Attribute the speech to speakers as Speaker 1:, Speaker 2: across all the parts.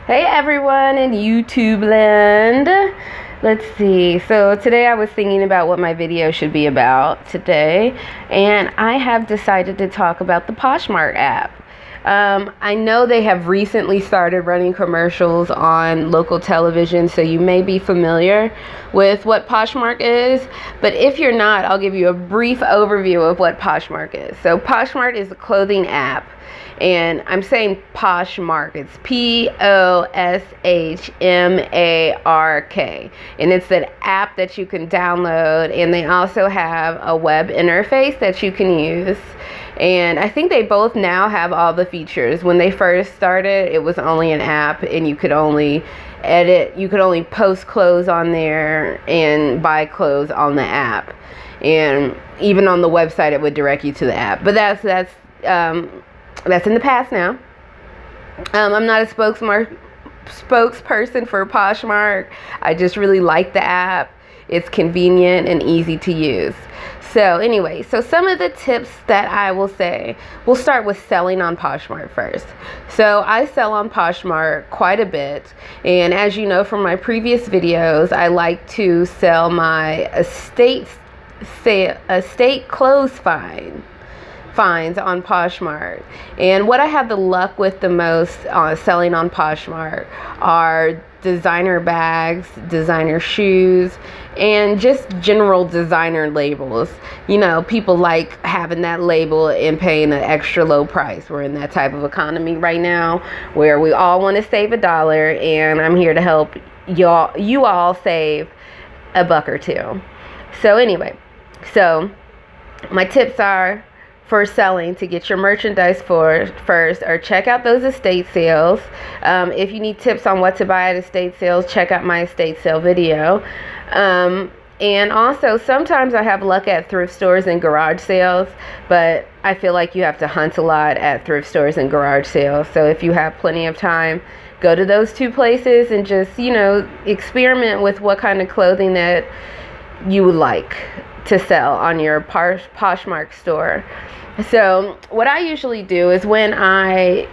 Speaker 1: Hey everyone in YouTube land. Let's see. So today I was thinking about what my video should be about today, and I have decided to talk about the Poshmark app. I know they have recently started running commercials on local television, so you may be familiar with what Poshmark is, but if you're not, I'll give you a brief overview of what Poshmark is. So Poshmark is a clothing app, and I'm saying Poshmark. It's Poshmark, and it's an app that you can download, and they also have a web interface that you can use. And I think they both now have all the features. When they first started, it was only an app, and you could only post clothes on there and buy clothes on the app. And even on the website, it would direct you to the app. But that's in the past now. I'm not a spokesperson for Poshmark. I just really like the app. It's convenient and easy to use. So anyway, some of the tips that I will say, we'll start with selling on Poshmark first. So I sell on Poshmark quite a bit, and as you know from my previous videos, I like to sell my estate clothes finds on Poshmark. And what I have the luck with the most selling on Poshmark are designer bags, designer shoes, and just general designer labels. You know, people like having that label and paying an extra low price. We're in that type of economy right now where we all want to save $1, and I'm here to help you all save $1 or $2. So anyway, so my tips are for selling to get your merchandise first, or check out those estate sales. If you need tips on what to buy at estate sales, check out my estate sale video. And also, sometimes I have luck at thrift stores and garage sales, but I feel like you have to hunt a lot at thrift stores and garage sales. So if you have plenty of time, go to those two places and just, experiment with what kind of clothing that you would like to sell on your Poshmark store. So what I usually do is when I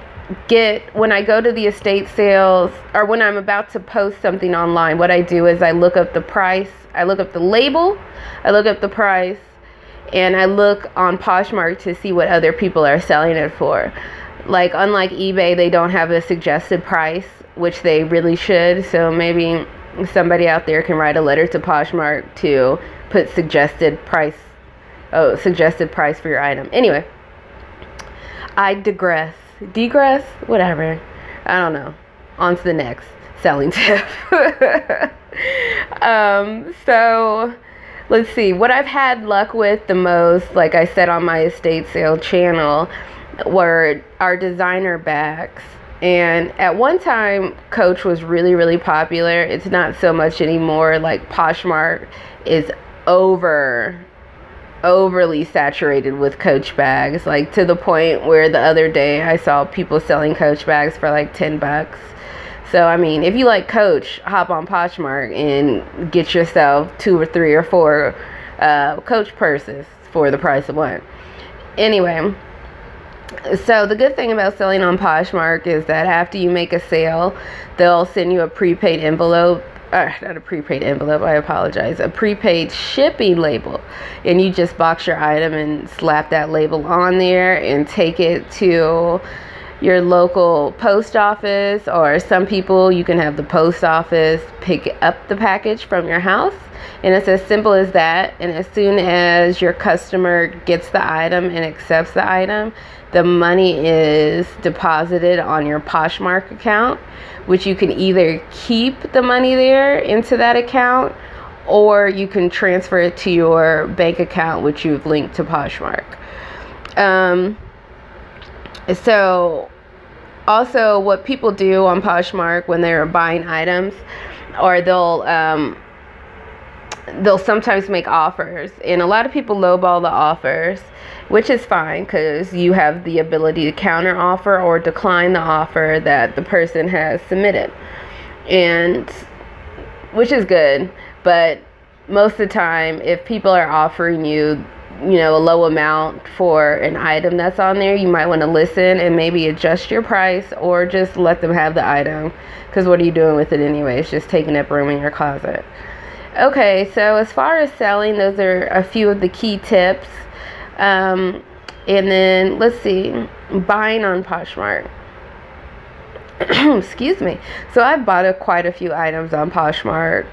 Speaker 1: go to the estate sales, or when I'm about to post something online, what I do is I look up the price, I look up the label, I look up the price, and I look on Poshmark to see what other people are selling it for. Like, unlike eBay, they don't have a suggested price, which they really should. So maybe somebody out there can write a letter to Poshmark to put suggested price for your item. Anyway, I digress, whatever. I don't know. On to the next selling tip. So let's see. What I've had luck with the most, like I said on my estate sale channel, were our designer bags. And at one time, Coach was really, really popular. It's not so much anymore. Like, Poshmark is overly saturated with Coach bags, like to the point where the other day I saw people selling Coach bags for like $10. So I mean, if you like Coach, hop on Poshmark and get yourself 2 or 3 or 4 Coach purses for the price of one. Anyway, so the good thing about selling on Poshmark is that after you make a sale, they'll send you a prepaid envelope. Not a prepaid envelope, I apologize. A prepaid shipping label. And you just box your item and slap that label on there and take it to your local post office, or some people, you can have the post office pick up the package from your house. And it's as simple as that. And as soon as your customer gets the item and accepts the item, the money is deposited on your Poshmark account, which you can either keep the money there into that account, or you can transfer it to your bank account, which you've linked to Poshmark. So also what people do on Poshmark when they're buying items, or they'll sometimes make offers, and a lot of people lowball the offers, which is fine because you have the ability to counter offer or decline the offer that the person has submitted, and which is good. But most of the time, if people are offering you a low amount for an item that's on there, you might want to listen and maybe adjust your price, or just let them have the item, because what are you doing with it anyway? It's just taking up room in your closet. Okay, so as far as selling, those are a few of the key tips. And then let's see, buying on Poshmark. Excuse me. So I bought quite a few items on Poshmark.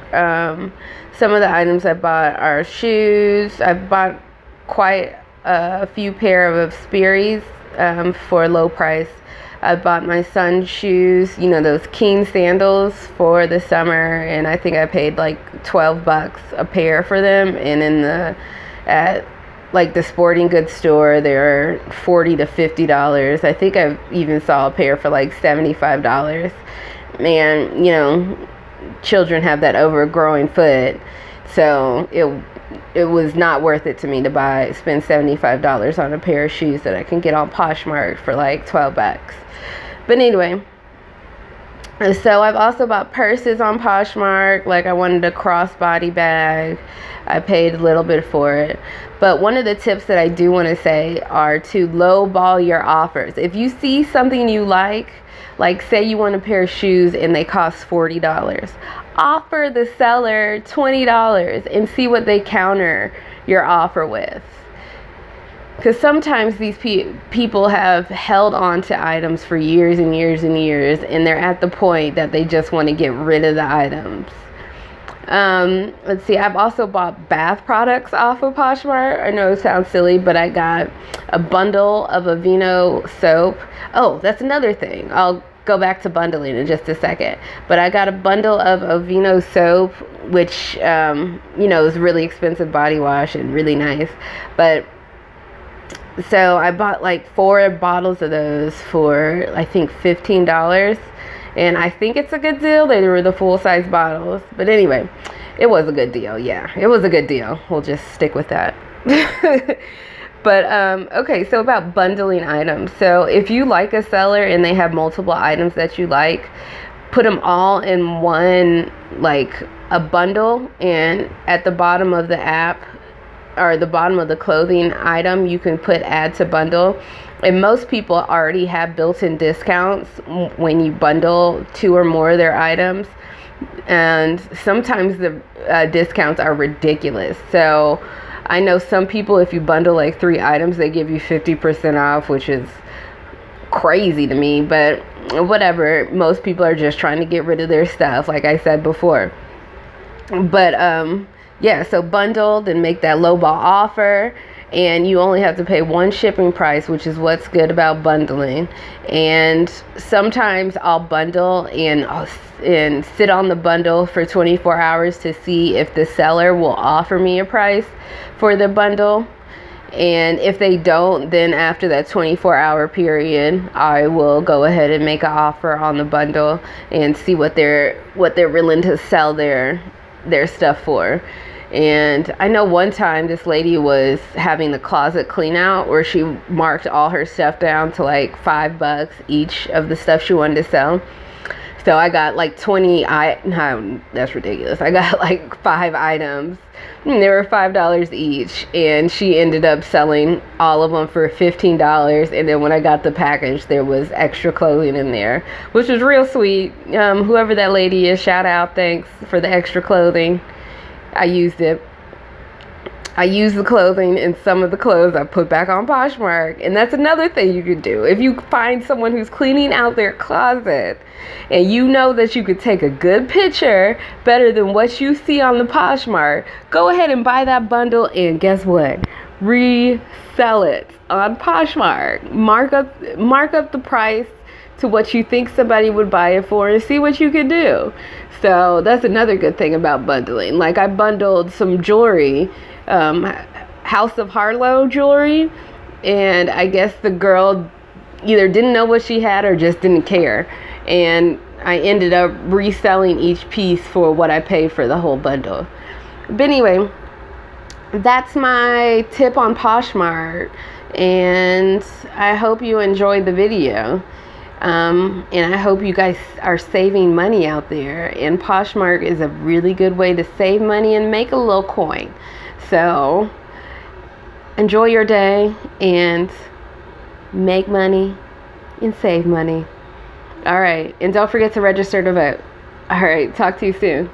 Speaker 1: Some of the items I bought are shoes. I bought quite a few pair of Sperry's for a low price. I bought my son's shoes, those King sandals for the summer, and I think I paid like $12 a pair for them. And at like the sporting goods store, they're $40 to $50. I think I even saw a pair for like $75. And children have that overgrowing foot, so it was not worth it to me to spend $75 on a pair of shoes that I can get on Poshmark for like $12. But anyway, so I've also bought purses on Poshmark. Like I wanted a crossbody bag. I paid a little bit for it. But one of the tips that I do want to say are to lowball your offers. If you see something you like say you want a pair of shoes and they cost $40, offer the seller $20 and see what they counter your offer with. Because sometimes these people have held on to items for years and years and years, and they're at the point that they just want to get rid of the items. Let's see, I've also bought bath products off of Poshmark. I know it sounds silly, but I got a bundle of Aveeno soap. Oh, that's another thing. I'll go back to bundling in just a second. But I got a bundle of Aveeno soap, which, is really expensive body wash and really nice. But so I bought like 4 bottles of those for, I think, $15. And I think it's a good deal. They were the full-size bottles. But anyway, it was a good deal. Yeah, it was a good deal. We'll just stick with that. But, okay, so about bundling items. So if you like a seller and they have multiple items that you like, put them all in one, like a bundle. And at the bottom of the app, or the bottom of the clothing item, you can put add to bundle. And most people already have built-in discounts when you bundle 2 or more of their items. And sometimes the discounts are ridiculous. So I know some people, if you bundle like 3 items, they give you 50% off, which is crazy to me. But whatever, most people are just trying to get rid of their stuff, like I said before. But yeah, so bundle, then make that lowball offer, and you only have to pay 1 shipping price, which is what's good about bundling. And sometimes I'll bundle and sit on the bundle for 24 hours to see if the seller will offer me a price for the bundle. And if they don't, then after that 24-hour period, I will go ahead and make an offer on the bundle and see what they're willing to sell their stuff for. And I know one time this lady was having the closet clean out, where she marked all her stuff down to like $5 each of the stuff she wanted to sell. So I got like that's ridiculous. I got like 5 items. They were $5 each, and she ended up selling all of them for $15. And then when I got the package, there was extra clothing in there, which was real sweet. Whoever that lady is, shout out, thanks for the extra clothing. I used it. I used the clothing, and some of the clothes I put back on Poshmark. And that's another thing you could do. If you find someone who's cleaning out their closet and you know that you could take a good picture better than what you see on the Poshmark, go ahead and buy that bundle, and guess what? Resell it on Poshmark. Mark up the price to what you think somebody would buy it for, and see what you can do. So that's another good thing about bundling. Like I bundled some jewelry, House of Harlow jewelry, and I guess the girl either didn't know what she had or just didn't care. And I ended up reselling each piece for what I paid for the whole bundle. But anyway, that's my tip on Poshmark, and I hope you enjoyed the video. And I hope you guys are saving money out there. And Poshmark is a really good way to save money and make a little coin. So enjoy your day and make money and save money. All right. And don't forget to register to vote. All right. Talk to you soon.